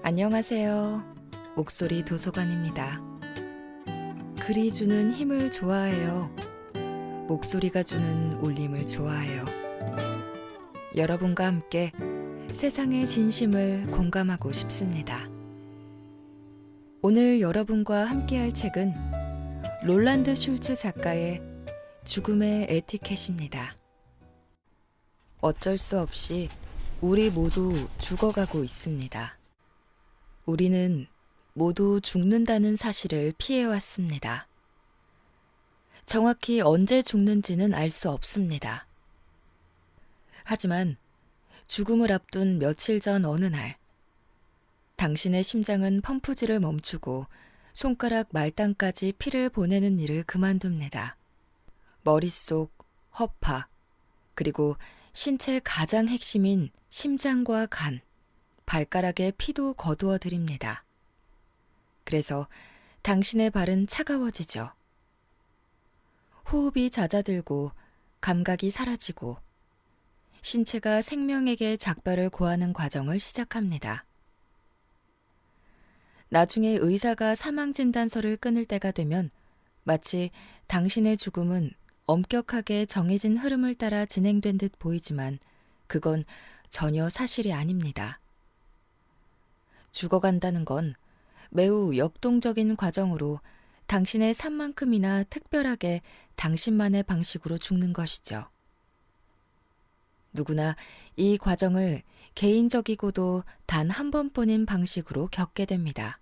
안녕하세요. 목소리 도서관입니다. 글이 주는 힘을 좋아해요. 목소리가 주는 울림을 좋아해요. 여러분과 함께 세상의 진심을 공감하고 싶습니다. 오늘 여러분과 함께할 책은 롤란드 슐츠 작가의 죽음의 에티켓입니다. 어쩔 수 없이 우리 모두 죽어가고 있습니다. 우리는 모두 죽는다는 사실을 피해왔습니다. 정확히 언제 죽는지는 알 수 없습니다. 하지만 죽음을 앞둔 며칠 전 어느 날, 당신의 심장은 펌프질을 멈추고 손가락 말단까지 피를 보내는 일을 그만둡니다. 머릿속, 허파, 그리고 신체 가장 핵심인 심장과 간, 발가락에 피도 거두어 드립니다. 그래서 당신의 발은 차가워지죠. 호흡이 잦아들고 감각이 사라지고 신체가 생명에게 작별을 고하는 과정을 시작합니다. 나중에 의사가 사망진단서를 끊을 때가 되면 마치 당신의 죽음은 엄격하게 정해진 흐름을 따라 진행된 듯 보이지만 그건 전혀 사실이 아닙니다. 죽어간다는 건 매우 역동적인 과정으로 당신의 삶만큼이나 특별하게 당신만의 방식으로 죽는 것이죠. 누구나 이 과정을 개인적이고도 단 한 번뿐인 방식으로 겪게 됩니다.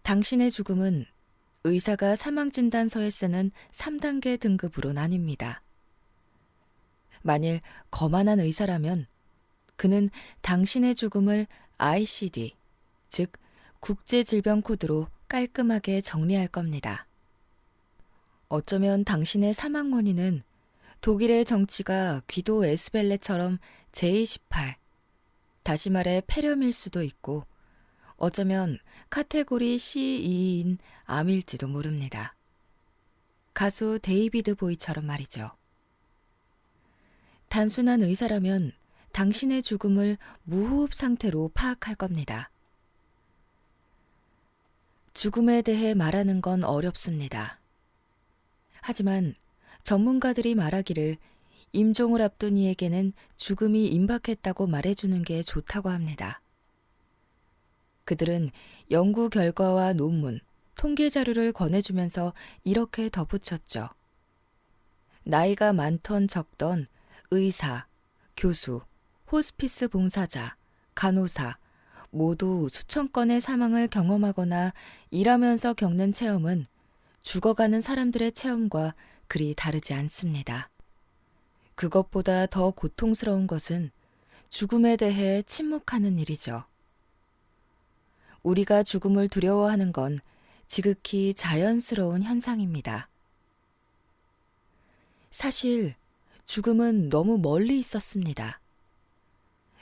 당신의 죽음은 의사가 사망진단서에 쓰는 3단계 등급으로 나뉩니다. 만일 거만한 의사라면 그는 당신의 죽음을 ICD, 즉 국제질병 코드로 깔끔하게 정리할 겁니다. 어쩌면 당신의 사망 원인은 독일의 정치가 귀도 에스벨레처럼 제28, 다시 말해 폐렴일 수도 있고 어쩌면 카테고리 C2인 암일지도 모릅니다. 가수 데이비드 보이처럼 말이죠. 단순한 의사라면 당신의 죽음을 무호흡 상태로 파악할 겁니다. 죽음에 대해 말하는 건 어렵습니다. 하지만 전문가들이 말하기를 임종을 앞둔 이에게는 죽음이 임박했다고 말해주는 게 좋다고 합니다. 그들은 연구 결과와 논문, 통계 자료를 권해주면서 이렇게 덧붙였죠. 나이가 많던 적던 의사, 교수, 호스피스 봉사자, 간호사, 모두 수천 건의 사망을 경험하거나 일하면서 겪는 체험은 죽어가는 사람들의 체험과 그리 다르지 않습니다. 그것보다 더 고통스러운 것은 죽음에 대해 침묵하는 일이죠. 우리가 죽음을 두려워하는 건 지극히 자연스러운 현상입니다. 사실 죽음은 너무 멀리 있었습니다.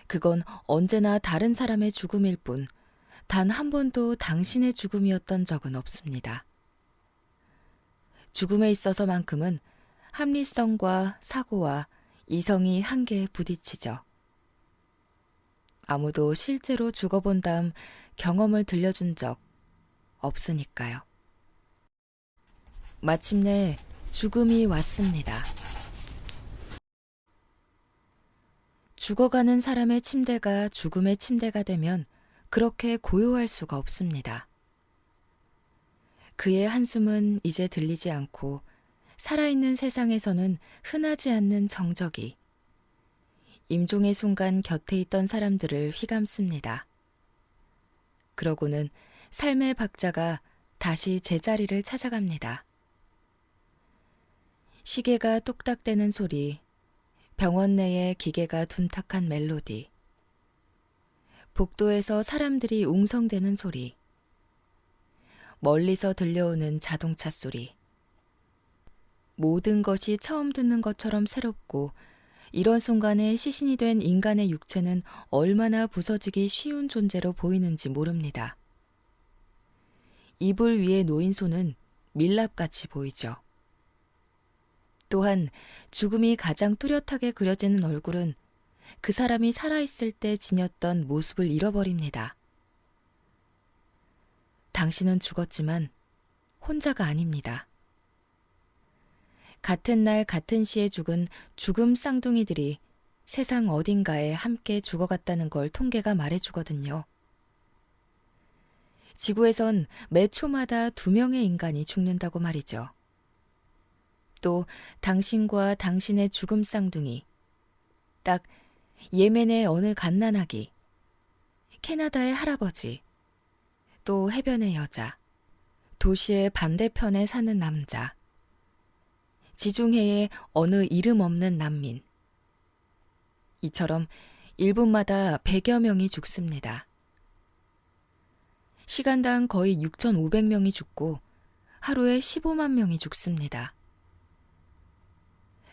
그건 언제나 다른 사람의 죽음일 뿐 단 한 번도 당신의 죽음이었던 적은 없습니다. 죽음에 있어서만큼은 합리성과 사고와 이성이 한계에 부딪히죠. 아무도 실제로 죽어본 다음 경험을 들려준 적 없으니까요. 마침내 죽음이 왔습니다. 죽어가는 사람의 침대가 죽음의 침대가 되면 그렇게 고요할 수가 없습니다. 그의 한숨은 이제 들리지 않고 살아있는 세상에서는 흔하지 않는 정적이 임종의 순간 곁에 있던 사람들을 휘감습니다. 그러고는 삶의 박자가 다시 제자리를 찾아갑니다. 시계가 똑딱대는 소리, 병원 내의 기계가 둔탁한 멜로디, 복도에서 사람들이 웅성대는 소리, 멀리서 들려오는 자동차 소리. 모든 것이 처음 듣는 것처럼 새롭고 이런 순간에 시신이 된 인간의 육체는 얼마나 부서지기 쉬운 존재로 보이는지 모릅니다. 이불 위에 놓인 손은 밀랍같이 보이죠. 또한 죽음이 가장 뚜렷하게 그려지는 얼굴은 그 사람이 살아있을 때 지녔던 모습을 잃어버립니다. 당신은 죽었지만 혼자가 아닙니다. 같은 날 같은 시에 죽은 죽음 쌍둥이들이 세상 어딘가에 함께 죽어갔다는 걸 통계가 말해주거든요. 지구에선 매 초마다 2명의 인간이 죽는다고 말이죠. 또 당신과 당신의 죽음 쌍둥이, 딱 예멘의 어느 갓난아기, 캐나다의 할아버지, 또 해변의 여자, 도시의 반대편에 사는 남자, 지중해의 어느 이름 없는 난민. 이처럼 1분마다 100여 명이 죽습니다. 시간당 거의 6,500명이 죽고 하루에 15만 명이 죽습니다.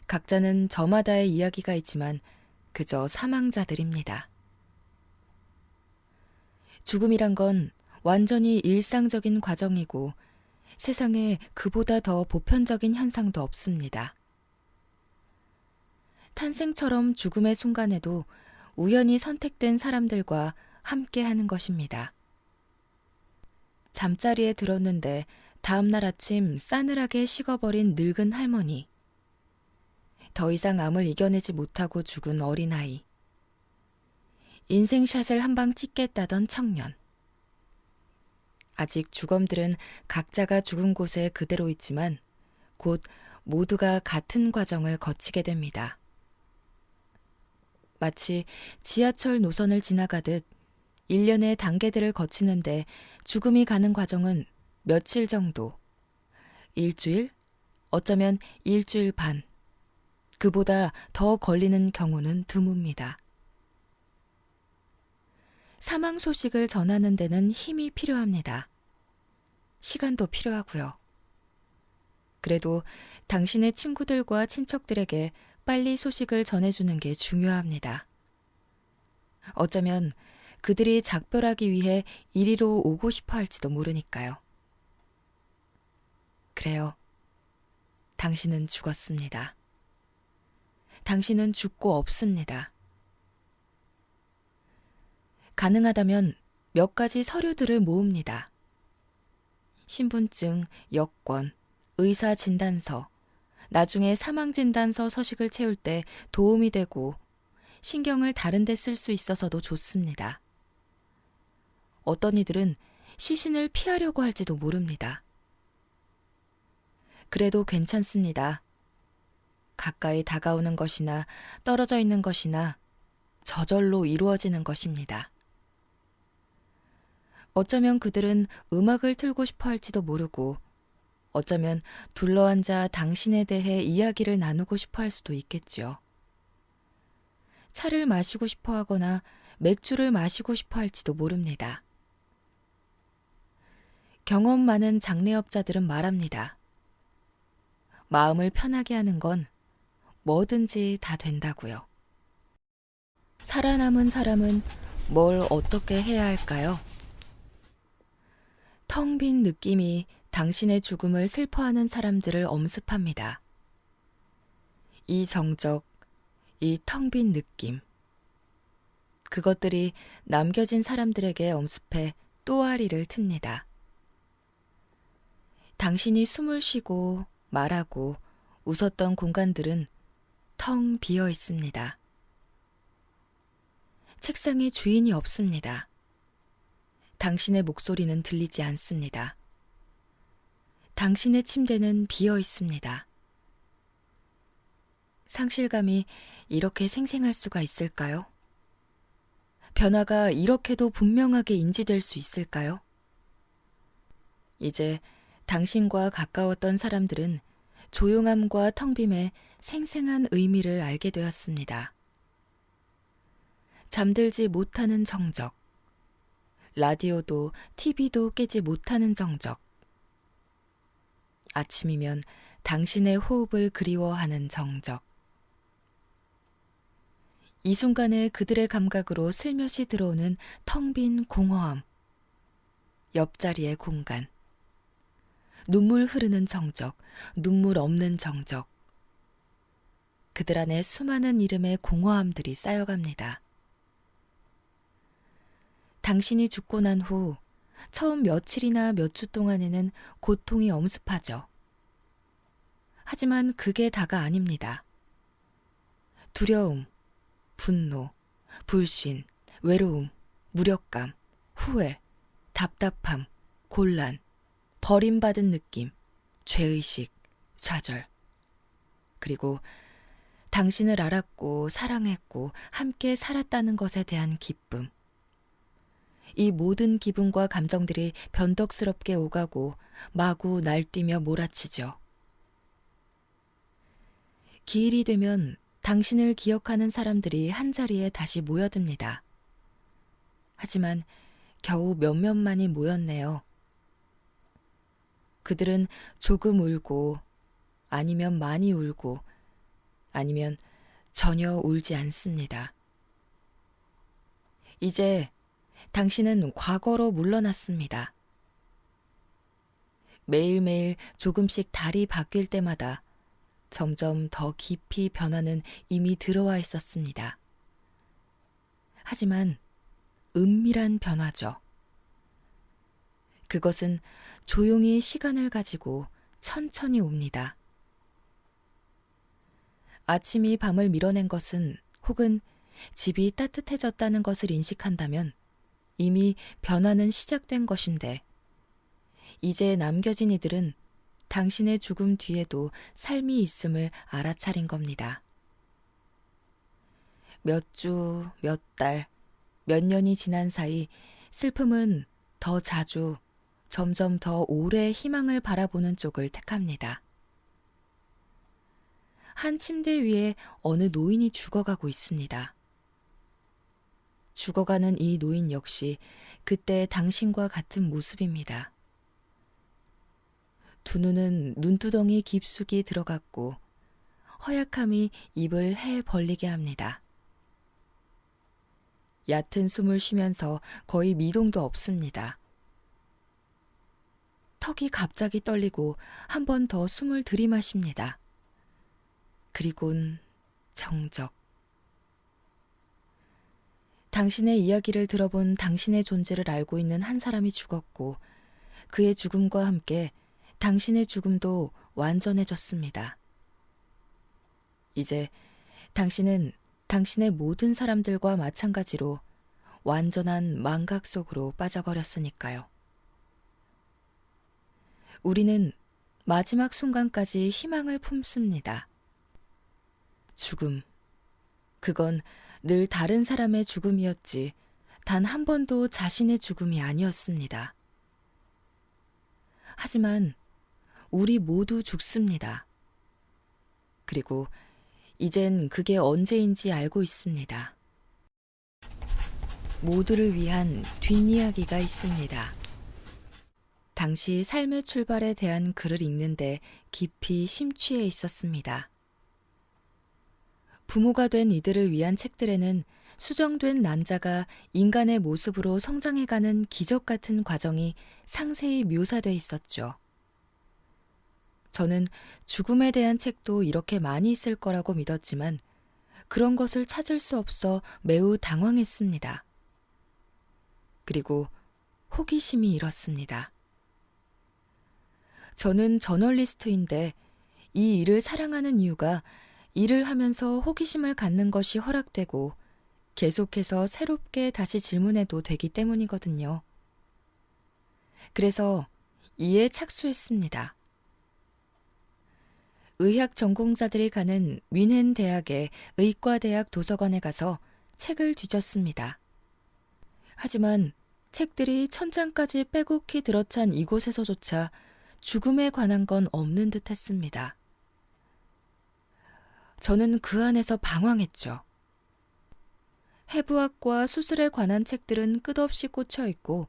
각자는 저마다의 이야기가 있지만 그저 사망자들입니다. 죽음이란 건 완전히 일상적인 과정이고 세상에 그보다 더 보편적인 현상도 없습니다. 탄생처럼 죽음의 순간에도 우연히 선택된 사람들과 함께 하는 것입니다. 잠자리에 들었는데 다음날 아침 싸늘하게 식어버린 늙은 할머니, 더 이상 암을 이겨내지 못하고 죽은 어린아이, 인생샷을 한 방 찍겠다던 청년. 아직 주검들은 각자가 죽은 곳에 그대로 있지만 곧 모두가 같은 과정을 거치게 됩니다. 마치 지하철 노선을 지나가듯 일련의 단계들을 거치는데 죽음이 가는 과정은 며칠 정도, 일주일, 어쩌면 일주일 반, 그보다 더 걸리는 경우는 드뭅니다. 사망 소식을 전하는 데는 힘이 필요합니다. 시간도 필요하고요. 그래도 당신의 친구들과 친척들에게 빨리 소식을 전해주는 게 중요합니다. 어쩌면 그들이 작별하기 위해 이리로 오고 싶어 할지도 모르니까요. 그래요. 당신은 죽었습니다. 당신은 죽고 없습니다. 가능하다면 몇 가지 서류들을 모읍니다. 신분증, 여권, 의사 진단서, 나중에 사망 진단서 서식을 채울 때 도움이 되고 신경을 다른 데 쓸 수 있어서도 좋습니다. 어떤 이들은 시신을 피하려고 할지도 모릅니다. 그래도 괜찮습니다. 가까이 다가오는 것이나 떨어져 있는 것이나 저절로 이루어지는 것입니다. 어쩌면 그들은 음악을 틀고 싶어 할지도 모르고 어쩌면 둘러앉아 당신에 대해 이야기를 나누고 싶어 할 수도 있겠지요. 차를 마시고 싶어 하거나 맥주를 마시고 싶어 할지도 모릅니다. 경험 많은 장례업자들은 말합니다. 마음을 편하게 하는 건 뭐든지 다 된다고요. 살아남은 사람은 뭘 어떻게 해야 할까요? 텅 빈 느낌이 당신의 죽음을 슬퍼하는 사람들을 엄습합니다. 이 정적, 이 텅 빈 느낌. 그것들이 남겨진 사람들에게 엄습해 또아리를 틉니다. 당신이 숨을 쉬고 말하고 웃었던 공간들은 텅 비어 있습니다. 책상에 주인이 없습니다. 당신의 목소리는 들리지 않습니다. 당신의 침대는 비어 있습니다. 상실감이 이렇게 생생할 수가 있을까요? 변화가 이렇게도 분명하게 인지될 수 있을까요? 이제 당신과 가까웠던 사람들은 조용함과 텅빔의 생생한 의미를 알게 되었습니다. 잠들지 못하는 정적, 라디오도 TV도 깨지 못하는 정적, 아침이면 당신의 호흡을 그리워하는 정적. 이 순간에 그들의 감각으로 슬며시 들어오는 텅 빈 공허함, 옆자리의 공간, 눈물 흐르는 정적, 눈물 없는 정적, 그들 안에 수많은 이름의 공허함들이 쌓여갑니다. 당신이 죽고 난 후 처음 며칠이나 몇 주 동안에는 고통이 엄습하죠. 하지만 그게 다가 아닙니다. 두려움, 분노, 불신, 외로움, 무력감, 후회, 답답함, 곤란, 버림받은 느낌, 죄의식, 좌절. 그리고 당신을 알았고 사랑했고 함께 살았다는 것에 대한 기쁨. 이 모든 기분과 감정들이 변덕스럽게 오가고 마구 날뛰며 몰아치죠. 기일이 되면 당신을 기억하는 사람들이 한자리에 다시 모여듭니다. 하지만 겨우 몇몇만이 모였네요. 그들은 조금 울고, 아니면 많이 울고, 아니면 전혀 울지 않습니다. 이제 당신은 과거로 물러났습니다. 매일매일 조금씩 달이 바뀔 때마다 점점 더 깊이 변화는 이미 들어와 있었습니다. 하지만 은밀한 변화죠. 그것은 조용히 시간을 가지고 천천히 옵니다. 아침이 밤을 밀어낸 것은 혹은 집이 따뜻해졌다는 것을 인식한다면 이미 변화는 시작된 것인데 이제 남겨진 이들은 당신의 죽음 뒤에도 삶이 있음을 알아차린 겁니다. 몇 주, 몇 달, 몇 년이 지난 사이 슬픔은 더 자주, 점점 더 오래 희망을 바라보는 쪽을 택합니다. 한 침대 위에 어느 노인이 죽어가고 있습니다. 죽어가는 이 노인 역시 그때 당신과 같은 모습입니다. 두 눈은 눈두덩이 깊숙이 들어갔고 허약함이 입을 해 벌리게 합니다. 얕은 숨을 쉬면서 거의 미동도 없습니다. 턱이 갑자기 떨리고 한 번 더 숨을 들이마십니다. 그리곤 정적. 당신의 이야기를 들어본 당신의 존재를 알고 있는 한 사람이 죽었고 그의 죽음과 함께 당신의 죽음도 완전해졌습니다. 이제 당신은 당신의 모든 사람들과 마찬가지로 완전한 망각 속으로 빠져버렸으니까요. 우리는 마지막 순간까지 희망을 품습니다. 죽음. 그건 늘 다른 사람의 죽음이었지 단 한 번도 자신의 죽음이 아니었습니다. 하지만 우리 모두 죽습니다. 그리고 이젠 그게 언제인지 알고 있습니다. 모두를 위한 뒷이야기가 있습니다. 당시 삶의 출발에 대한 글을 읽는데 깊이 심취해 있었습니다. 부모가 된 이들을 위한 책들에는 수정된 난자가 인간의 모습으로 성장해가는 기적 같은 과정이 상세히 묘사돼 있었죠. 저는 죽음에 대한 책도 이렇게 많이 있을 거라고 믿었지만 그런 것을 찾을 수 없어 매우 당황했습니다. 그리고 호기심이 일었습니다. 저는 저널리스트인데 이 일을 사랑하는 이유가 일을 하면서 호기심을 갖는 것이 허락되고 계속해서 새롭게 다시 질문해도 되기 때문이거든요. 그래서 이에 착수했습니다. 의학 전공자들이 가는 뮌헨 대학의 의과대학 도서관에 가서 책을 뒤졌습니다. 하지만 책들이 천장까지 빼곡히 들어찬 이곳에서조차 죽음에 관한 건 없는 듯 했습니다. 저는 그 안에서 방황했죠. 해부학과 수술에 관한 책들은 끝없이 꽂혀 있고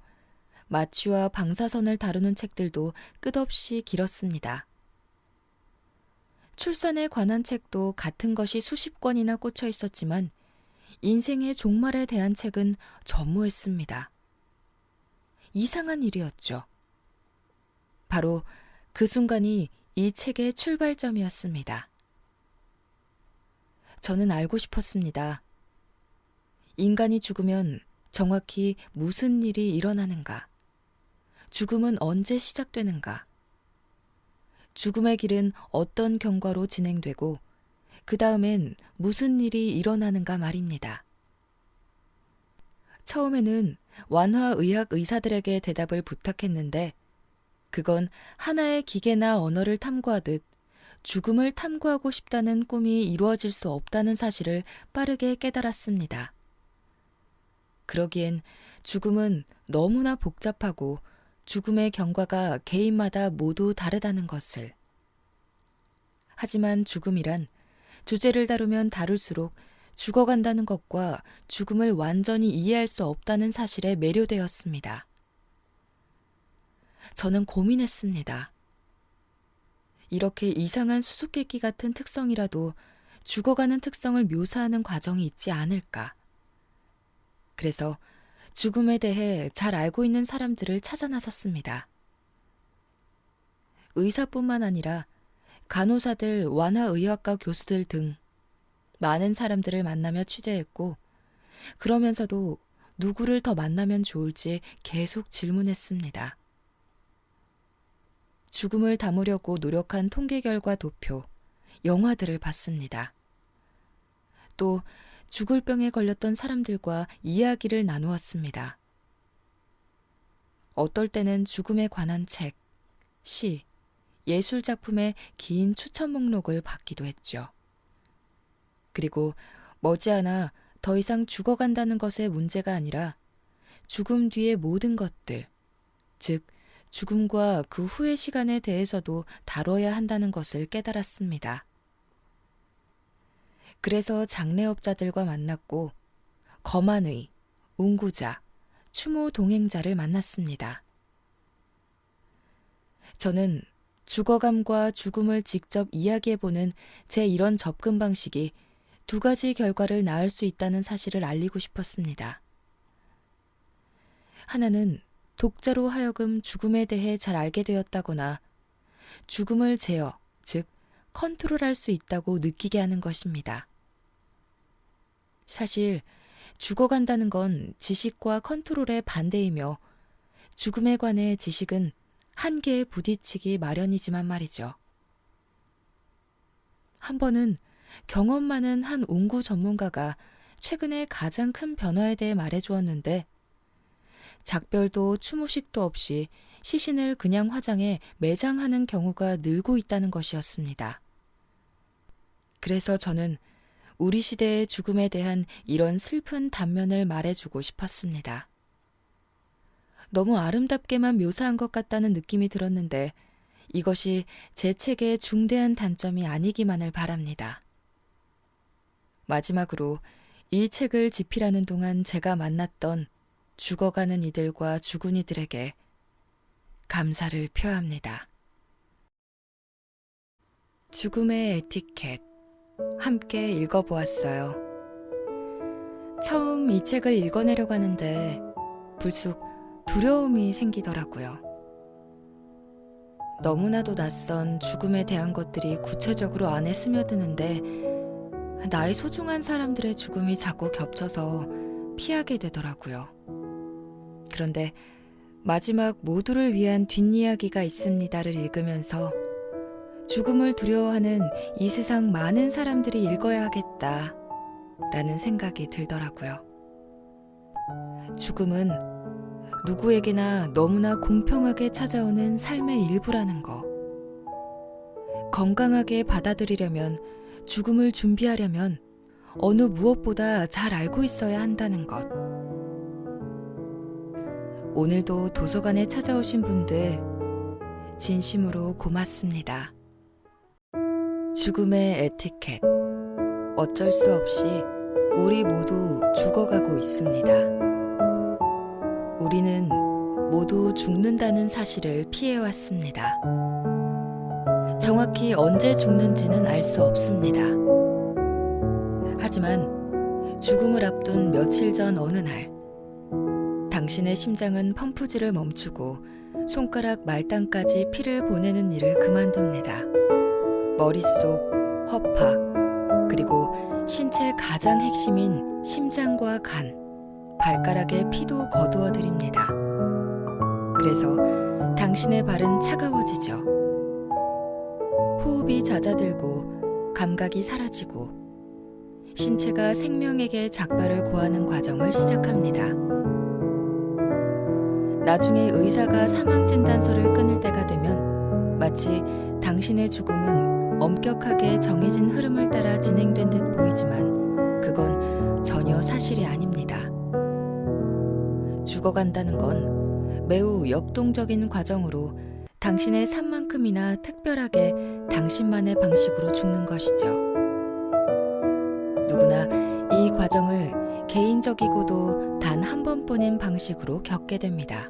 마취와 방사선을 다루는 책들도 끝없이 길었습니다. 출산에 관한 책도 같은 것이 수십 권이나 꽂혀 있었지만 인생의 종말에 대한 책은 전무했습니다. 이상한 일이었죠. 바로 그 순간이 이 책의 출발점이었습니다. 저는 알고 싶었습니다. 인간이 죽으면 정확히 무슨 일이 일어나는가? 죽음은 언제 시작되는가? 죽음의 길은 어떤 경과로 진행되고 그 다음엔 무슨 일이 일어나는가 말입니다. 처음에는 완화의학 의사들에게 대답을 부탁했는데 그건 하나의 기계나 언어를 탐구하듯 죽음을 탐구하고 싶다는 꿈이 이루어질 수 없다는 사실을 빠르게 깨달았습니다. 그러기엔 죽음은 너무나 복잡하고 죽음의 경과가 개인마다 모두 다르다는 것을. 하지만 죽음이란 주제를 다루면 다룰수록 죽어간다는 것과 죽음을 완전히 이해할 수 없다는 사실에 매료되었습니다. 저는 고민했습니다. 이렇게 이상한 수수께끼 같은 특성이라도 죽어가는 특성을 묘사하는 과정이 있지 않을까. 그래서 죽음에 대해 잘 알고 있는 사람들을 찾아 나섰습니다. 의사뿐만 아니라 간호사들, 완화의학과 교수들 등 많은 사람들을 만나며 취재했고, 그러면서도 누구를 더 만나면 좋을지 계속 질문했습니다. 죽음을 담으려고 노력한 통계 결과 도표, 영화들을 봤습니다. 또 죽을 병에 걸렸던 사람들과 이야기를 나누었습니다. 어떨 때는 죽음에 관한 책, 시, 예술 작품의 긴 추천 목록을 받기도 했죠. 그리고 머지않아 더 이상 죽어간다는 것의 문제가 아니라 죽음 뒤의 모든 것들, 즉 죽음과 그 후의 시간에 대해서도 다뤄야 한다는 것을 깨달았습니다. 그래서 장례업자들과 만났고 거만의, 운구자, 추모 동행자를 만났습니다. 저는 죽어감과 죽음을 직접 이야기해보는 제 이런 접근 방식이 두 가지 결과를 낳을 수 있다는 사실을 알리고 싶었습니다. 하나는 독자로 하여금 죽음에 대해 잘 알게 되었다거나 죽음을 제어, 즉 컨트롤할 수 있다고 느끼게 하는 것입니다. 사실 죽어간다는 건 지식과 컨트롤의 반대이며 죽음에 관해 지식은 한계에 부딪히기 마련이지만 말이죠. 한 번은 경험 많은 한 운구 전문가가 최근에 가장 큰 변화에 대해 말해주었는데 작별도 추모식도 없이 시신을 그냥 화장해 매장하는 경우가 늘고 있다는 것이었습니다. 그래서 저는 우리 시대의 죽음에 대한 이런 슬픈 단면을 말해주고 싶었습니다. 너무 아름답게만 묘사한 것 같다는 느낌이 들었는데 이것이 제 책의 중대한 단점이 아니기만을 바랍니다. 마지막으로 이 책을 집필하는 동안 제가 만났던 죽어가는 이들과 죽은 이들에게 감사를 표합니다. 죽음의 에티켓, 함께 읽어보았어요. 처음 이 책을 읽어내려고 하는데 불쑥 두려움이 생기더라고요. 너무나도 낯선 죽음에 대한 것들이 구체적으로 안에 스며드는데 나의 소중한 사람들의 죽음이 자꾸 겹쳐서 피하게 되더라고요. 그런데 마지막 모두를 위한 뒷이야기가 있습니다를 읽으면서 죽음을 두려워하는 이 세상 많은 사람들이 읽어야 하겠다 라는 생각이 들더라고요. 죽음은 누구에게나 너무나 공평하게 찾아오는 삶의 일부라는 거. 건강하게 받아들이려면, 죽음을 준비하려면 어느 무엇보다 잘 알고 있어야 한다는 것. 오늘도 도서관에 찾아오신 분들 진심으로 고맙습니다. 죽음의 에티켓. 어쩔 수 없이 우리 모두 죽어가고 있습니다. 우리는 모두 죽는다는 사실을 피해왔습니다. 정확히 언제 죽는지는 알 수 없습니다. 하지만 죽음을 앞둔 며칠 전 어느 날, 당신의 심장은 펌프질을 멈추고 손가락 말단까지 피를 보내는 일을 그만둡니다. 머릿속, 허파, 그리고 신체 가장 핵심인 심장과 간, 발가락에 피도 거두어 드립니다. 그래서 당신의 발은 차가워지죠. 호흡이 잦아들고 감각이 사라지고 신체가 생명에게 작별을 고하는 과정을 시작합니다. 나중에 의사가 사망 진단서를 끊을 때가 되면 마치 당신의 죽음은 엄격하게 정해진 흐름을 따라 진행된 듯 보이지만 그건 전혀 사실이 아닙니다. 죽어간다는 건 매우 역동적인 과정으로 당신의 삶만큼이나 특별하게 당신만의 방식으로 죽는 것이죠. 누구나 이 과정을 개인적이고도 단 한 번뿐인 방식으로 겪게 됩니다.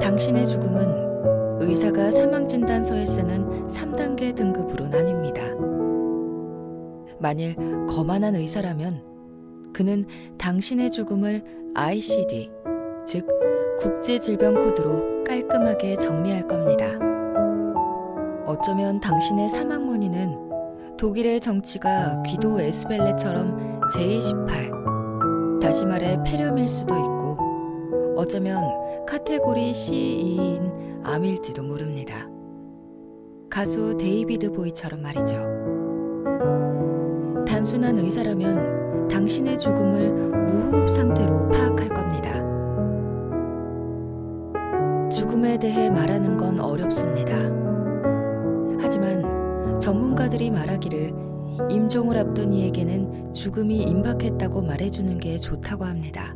당신의 죽음은 의사가 사망진단서에 쓰는 3단계 등급으로 나뉩니다. 만일 거만한 의사라면 그는 당신의 죽음을 ICD, 즉 국제질병 코드로 깔끔하게 정리할 겁니다. 어쩌면 당신의 사망 원인은 독일의 정치가 귀도 에스벨레처럼 제28, 다시 말해 폐렴일 수도 있고 어쩌면 카테고리 C2인 암일지도 모릅니다. 가수 데이비드 보이처럼 말이죠. 단순한 의사라면 당신의 죽음을 무호흡 상태로 파악할 겁니다. 죽음에 대해 말하는 건 어렵습니다. 하지만 전문가들이 말하기를 임종을 앞둔 이에게는 죽음이 임박했다고 말해주는 게 좋다고 합니다.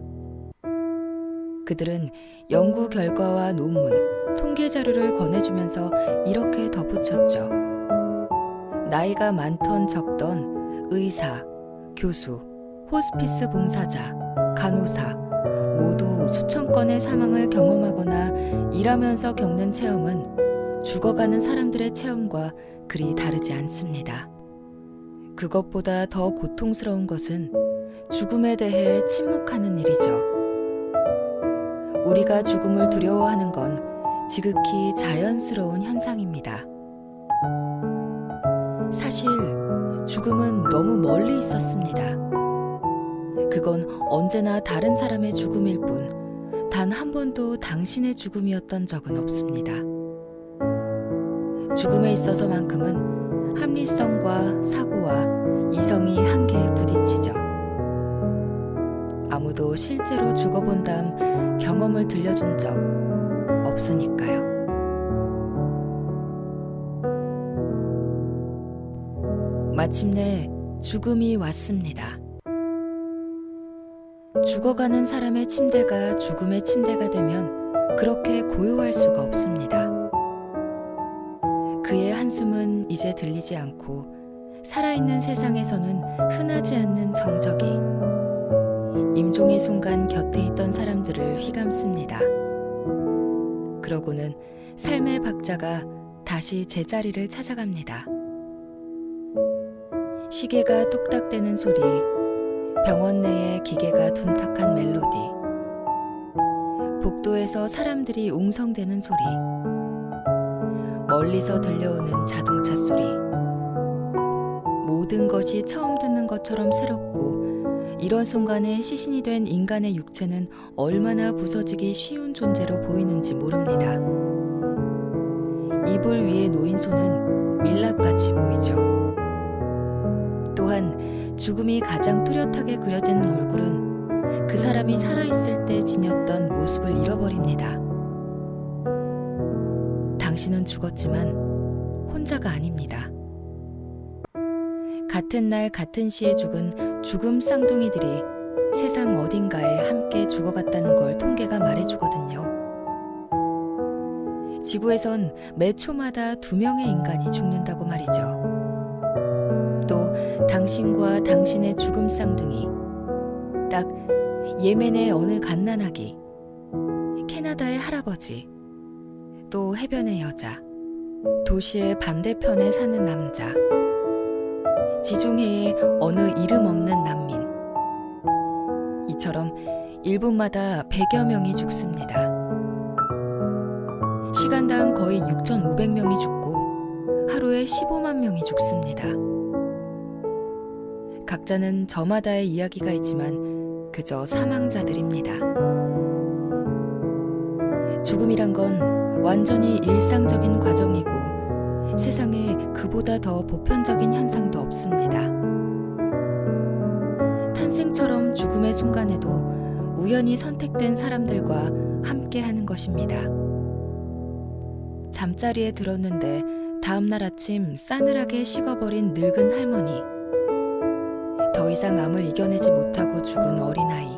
그들은 연구 결과와 논문, 통계 자료를 권해주면서 이렇게 덧붙였죠. 나이가 많던 적던 의사, 교수, 호스피스 봉사자, 간호사 모두 수천 건의 사망을 경험하거나 일하면서 겪는 체험은 죽어가는 사람들의 체험과 그리 다르지 않습니다. 그것보다 더 고통스러운 것은 죽음에 대해 침묵하는 일이죠. 우리가 죽음을 두려워하는 건 지극히 자연스러운 현상입니다. 사실 죽음은 너무 멀리 있었습니다. 그건 언제나 다른 사람의 죽음일 뿐 단 한 번도 당신의 죽음이었던 적은 없습니다. 죽음에 있어서만큼은 합리성과 사고와 이성이 한계에 부딪히죠. 아무도 실제로 죽어본 다음 경험을 들려준 적 없으니까요. 마침내 죽음이 왔습니다. 죽어가는 사람의 침대가 죽음의 침대가 되면 그렇게 고요할 수가 없습니다. 그의 한숨은 이제 들리지 않고 살아있는 세상에서는 흔하지 않는 정적이 임종의 순간 곁에 있던 사람들을 휘감습니다. 그러고는 삶의 박자가 다시 제자리를 찾아갑니다. 시계가 똑딱대는 소리, 병원 내의 기계가 둔탁한 멜로디, 복도에서 사람들이 웅성대는 소리, 멀리서 들려오는 자동차 소리, 모든 것이 처음 듣는 것처럼 새롭고 이런 순간에 시신이 된 인간의 육체는 얼마나 부서지기 쉬운 존재로 보이는지 모릅니다. 이불 위에 놓인 손은 밀랍같이 보이죠. 또한 죽음이 가장 뚜렷하게 그려지는 얼굴은 그 사람이 살아있을 때 지녔던 모습을 잃어버립니다. 당신은 죽었지만 혼자가 아닙니다. 같은 날 같은 시에 죽은 죽음 쌍둥이들이 세상 어딘가에 함께 죽어갔다는 걸 통계가 말해주거든요. 지구에선 매 초마다 2명의 인간이 죽는다고 말이죠. 또 당신과 당신의 죽음 쌍둥이, 딱 예멘의 어느 갓난아기, 캐나다의 할아버지, 또 해변의 여자, 도시의 반대편에 사는 남자, 지중해의 어느 이름 없는 난민, 이처럼 1분마다 100여 명이 죽습니다. 시간당 거의 6,500명이 죽고 하루에 15만 명이 죽습니다. 각자는 저마다의 이야기가 있지만 그저 사망자들입니다. 죽음이란 건 완전히 일상적인 과정이고 세상에 그보다 더 보편적인 현상도 없습니다. 탄생처럼 죽음의 순간에도 우연히 선택된 사람들과 함께하는 것입니다. 잠자리에 들었는데 다음날 아침 싸늘하게 식어버린 늙은 할머니, 더 이상 암을 이겨내지 못하고 죽은 어린아이,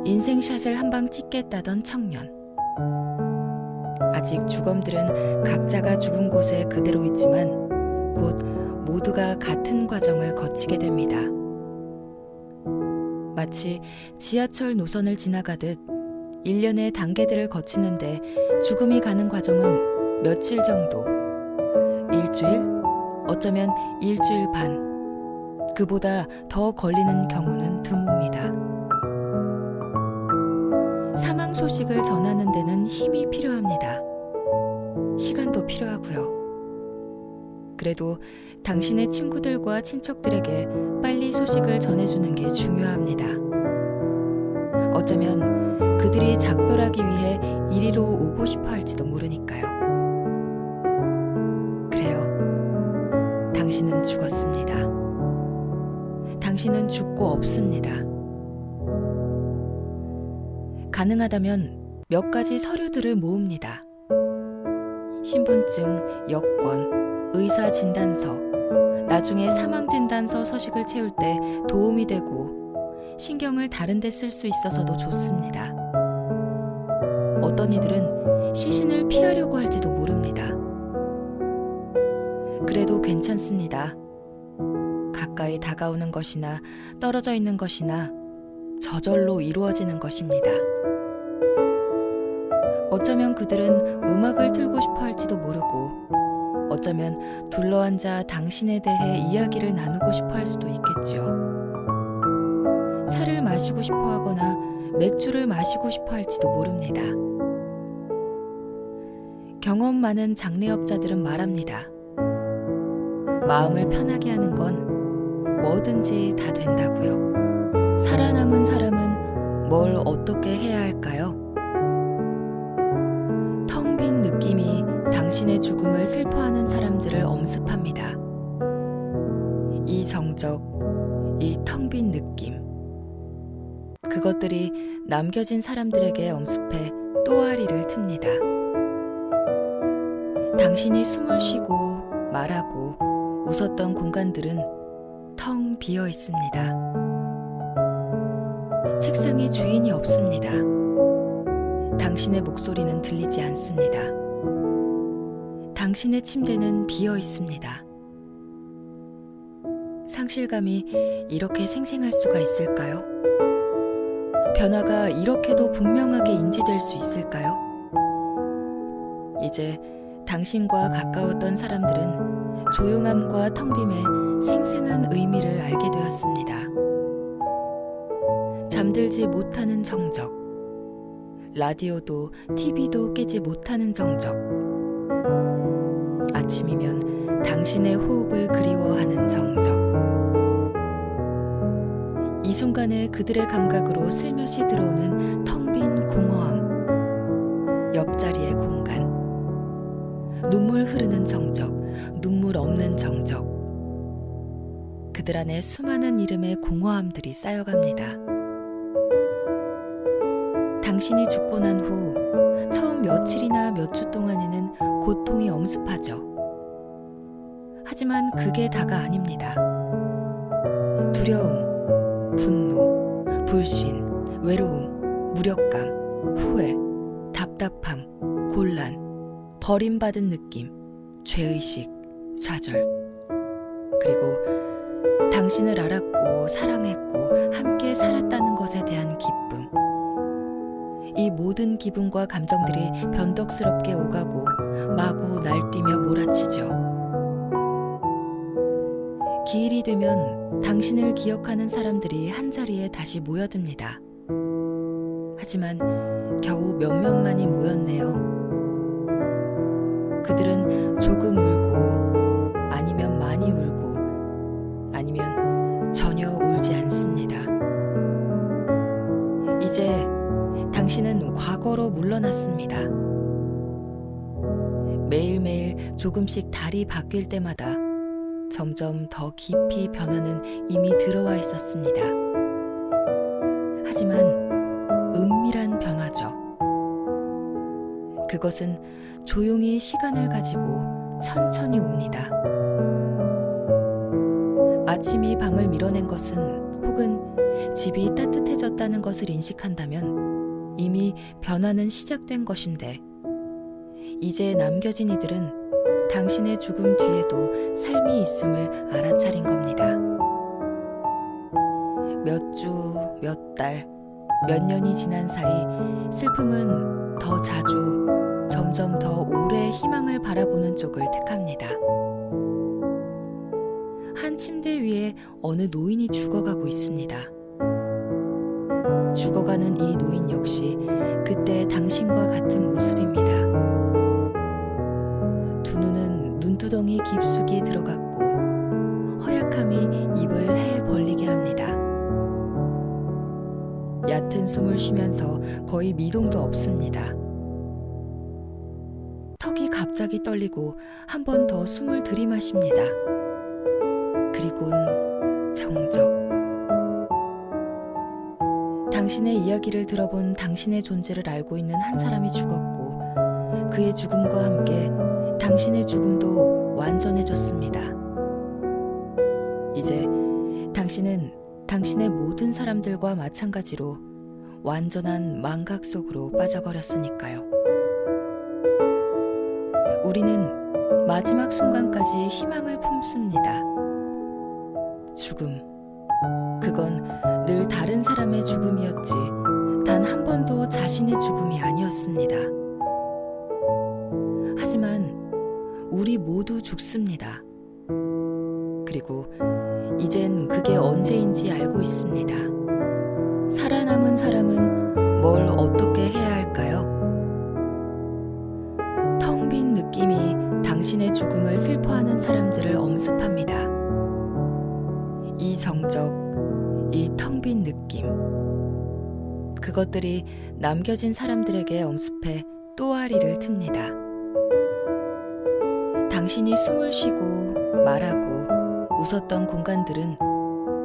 인생샷을 한 방 찍겠다던 청년. 아직 주검들은 각자가 죽은 곳에 그대로 있지만 곧 모두가 같은 과정을 거치게 됩니다. 마치 지하철 노선을 지나가듯 일련의 단계들을 거치는데 죽음이 가는 과정은 며칠 정도, 일주일, 어쩌면 일주일 반, 그보다 더 걸리는 경우는 드뭅니다. 사망 소식을 전하는 데는 힘이 필요합니다. 시간도 필요하고요. 그래도 당신의 친구들과 친척들에게 빨리 소식을 전해주는 게 중요합니다. 어쩌면 그들이 작별하기 위해 이리로 오고 싶어 할지도 모르니까요. 그래요. 당신은 죽었습니다. 당신은 죽고 없습니다. 가능하다면 몇 가지 서류들을 모읍니다. 신분증, 여권, 의사 진단서, 나중에 사망 진단서 서식을 채울 때 도움이 되고 신경을 다른 데 쓸 수 있어서도 좋습니다. 어떤 이들은 시신을 피하려고 할지도 모릅니다. 그래도 괜찮습니다. 가까이 다가오는 것이나 떨어져 있는 것이나 저절로 이루어지는 것입니다. 어쩌면 그들은 음악을 틀고 싶어 할지도 모르고 어쩌면 둘러앉아 당신에 대해 이야기를 나누고 싶어 할 수도 있겠죠. 차를 마시고 싶어 하거나 맥주를 마시고 싶어 할지도 모릅니다. 경험 많은 장례업자들은 말합니다. 마음을 편하게 하는 건 뭐든지 다 된다고요. 살아남은 사람은 뭘 어떻게 해야 할까요? 텅 빈 느낌이 당신의 죽음을 슬퍼하는 사람들을 엄습합니다. 이 정적, 이 텅 빈 느낌. 그것들이 남겨진 사람들에게 엄습해 또아리를 틉니다. 당신이 숨을 쉬고 말하고 웃었던 공간들은 텅 비어 있습니다. 책상에 주인이 없습니다. 당신의 목소리는 들리지 않습니다. 당신의 침대는 비어 있습니다. 상실감이 이렇게 생생할 수가 있을까요? 변화가 이렇게도 분명하게 인지될 수 있을까요? 이제 당신과 가까웠던 사람들은 조용함과 텅빔의 생생한 의미를 알게 되었습니다. 잠들지 못하는 정적, 라디오도 TV도 깨지 못하는 정적, 아침이면 당신의 호흡을 그리워하는 정적. 이 순간에 그들의 감각으로 슬며시 들어오는 텅 빈 공허함, 옆자리의 공간, 눈물 흐르는 정적, 눈물 없는 정적. 그들 안에 수많은 이름의 공허함들이 쌓여갑니다. 당신이 죽고 난 후 처음 며칠이나 몇 주 동안에는 고통이 엄습하죠. 하지만 그게 다가 아닙니다. 두려움, 분노, 불신, 외로움, 무력감, 후회, 답답함, 곤란, 버림받은 느낌, 죄의식, 좌절. 그리고 당신을 알았고 사랑했고 함께 살았다는 것에 대한 기쁨. 이 모든 기분과 감정들이 변덕스럽게 오가고 마구 날뛰며 몰아치죠. 기일이 되면 당신을 기억하는 사람들이 한자리에 다시 모여듭니다. 하지만 겨우 몇몇만이 모였네요. 그들은 조금 울고 아니면 많이 울고 아니면 물러났습니다. 매일매일 조금씩 달이 바뀔 때마다 점점 더 깊이 변화는 이미 들어와 있었습니다. 하지만 은밀한 변화죠. 그것은 조용히 시간을 가지고 천천히 옵니다. 아침이 밤을 밀어낸 것은 혹은 집이 따뜻해졌다는 것을 인식한다면 이미 변화는 시작된 것인데, 이제 남겨진 이들은 당신의 죽음 뒤에도 삶이 있음을 알아차린 겁니다. 몇 주, 몇 달, 몇 년이 지난 사이 슬픔은 더 자주, 점점 더 오래 희망을 바라보는 쪽을 택합니다. 한 침대 위에 어느 노인이 죽어가고 있습니다. 죽어가는 이 노인 역시 그때 당신과 같은 모습입니다. 두 눈은 눈두덩이 깊숙이 들어갔고 허약함이 입을 해 벌리게 합니다. 얕은 숨을 쉬면서 거의 미동도 없습니다. 턱이 갑자기 떨리고 한 번 더 숨을 들이마십니다. 그리곤 정적. 당신의 이야기를 들어본 당신의 존재를 알고 있는 한 사람이 죽었고, 그의 죽음과 함께 당신의 죽음도 완전해졌습니다. 이제 당신은 당신의 모든 사람들과 마찬가지로 완전한 망각 속으로 빠져버렸으니까요. 우리는 마지막 순간까지 희망을 품습니다. 죽음, 그건 늘 다른 사람의 죽음이었지 단 한 번도 자신의 죽음이 아니었습니다. 하지만 우리 모두 죽습니다. 그리고 이젠 그게 언제인지 알고 있습니다. 살아남은 사람은 뭘 어떻게 해야 할까요? 텅 빈 느낌이 당신의 죽음을 슬퍼하는 사람들을 엄습합니다. 이 정적, 이 텅 빈 느낌, 그것들이 남겨진 사람들에게 엄습해 또아리를 틉니다. 당신이 숨을 쉬고 말하고 웃었던 공간들은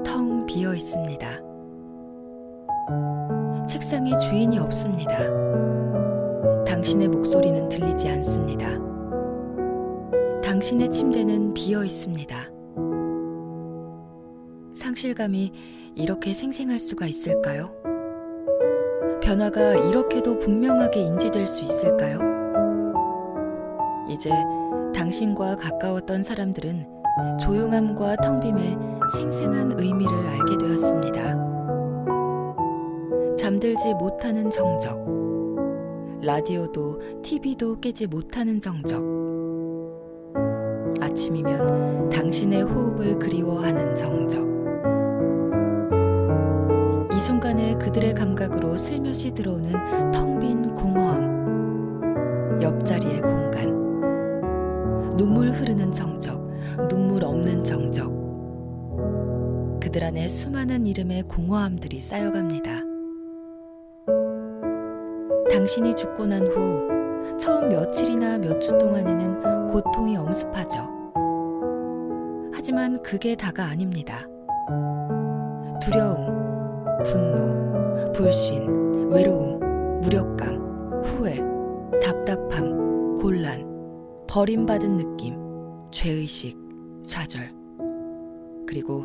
텅 비어 있습니다. 책상에 주인이 없습니다. 당신의 목소리는 들리지 않습니다. 당신의 침대는 비어 있습니다. 상실감이 이렇게 생생할 수가 있을까요? 변화가 이렇게도 분명하게 인지될 수 있을까요? 이제 당신과 가까웠던 사람들은 조용함과 텅빔의 생생한 의미를 알게 되었습니다. 잠들지 못하는 정적, 라디오도 TV도 깨지 못하는 정적, 아침이면 당신의 호흡을 그리워하는 정적, 이 순간에 그들의 감각으로 슬며시 들어오는 텅 빈 공허함, 옆자리의 공간, 눈물 흐르는 정적, 눈물 없는 정적, 그들 안에 수많은 이름의 공허함들이 쌓여갑니다. 당신이 죽고 난 후 처음 며칠이나 몇 주 동안에는 고통이 엄습하죠. 하지만 그게 다가 아닙니다. 두려움, 분노, 불신, 외로움, 무력감, 후회, 답답함, 곤란, 버림받은 느낌, 죄의식, 좌절, 그리고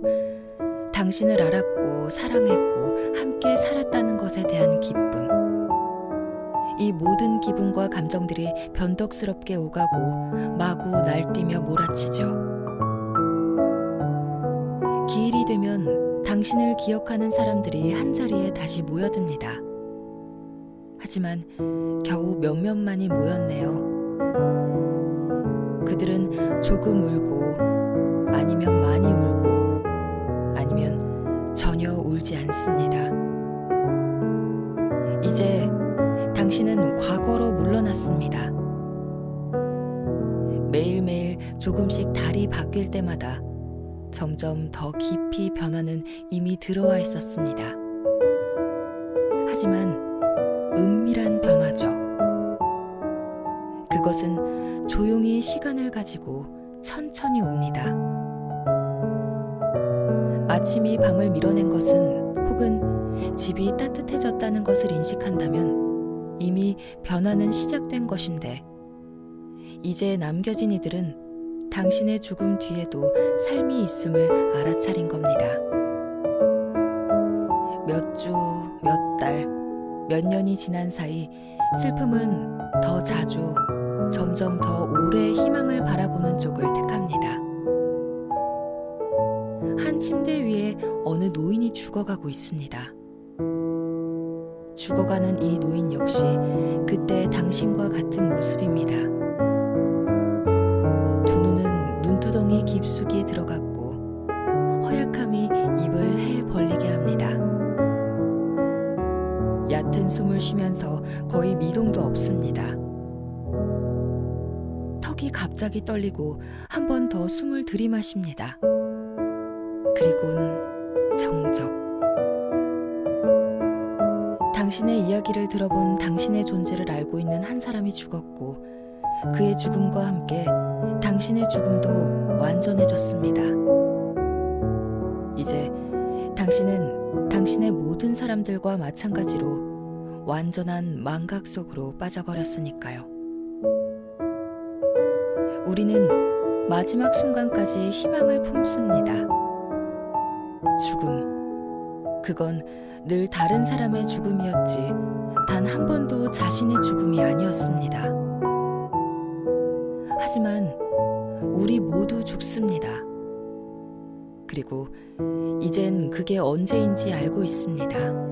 당신을 알았고 사랑했고 함께 살았다는 것에 대한 기쁨, 이 모든 기분과 감정들이 변덕스럽게 오가고 마구 날뛰며 몰아치죠. 기일이 되면 당신을 기억하는 사람들이 한자리에 다시 모여듭니다. 하지만 겨우 몇몇만이 모였네요. 그들은 조금 울고 아니면 많이 울고 아니면 전혀 울지 않습니다. 이제 당신은 과거로 물러났습니다. 매일매일 조금씩 달이 바뀔 때마다 점점 더 깊이 변화는 이미 들어와 있었습니다. 하지만 은밀한 변화죠. 그것은 조용히 시간을 가지고 천천히 옵니다. 아침이 밤을 밀어낸 것은 혹은 집이 따뜻해졌다는 것을 인식한다면 이미 변화는 시작된 것인데, 이제 남겨진 이들은 당신의 죽음 뒤에도 삶이 있음을 알아차린 겁니다. 몇 주, 몇 달, 몇 년이 지난 사이 슬픔은 더 자주, 점점 더 오래 희망을 바라보는 쪽을 택합니다. 한 침대 위에 어느 노인이 죽어가고 있습니다. 죽어가는 이 노인 역시 그때 당신과 같은 모습입니다. 두 눈은 눈두덩이 깊숙이 들어갔고 허약함이 입을 해 벌리게 합니다. 얕은 숨을 쉬면서 거의 미동도 없습니다. 턱이 갑자기 떨리고 한 번 더 숨을 들이마십니다. 그리곤 정적. 당신의 이야기를 들어본 당신의 존재를 알고 있는 한 사람이 죽었고, 그의 죽음과 함께 당신의 죽음도 완전해졌습니다. 이제 당신은 당신의 모든 사람들과 마찬가지로 완전한 망각 속으로 빠져버렸으니까요. 우리는 마지막 순간까지 희망을 품습니다. 죽음, 그건 늘 다른 사람의 죽음이었지 단 한 번도 자신의 죽음이 아니었습니다. 하지만 우리 모두 죽습니다. 그리고 이젠 그게 언제인지 알고 있습니다.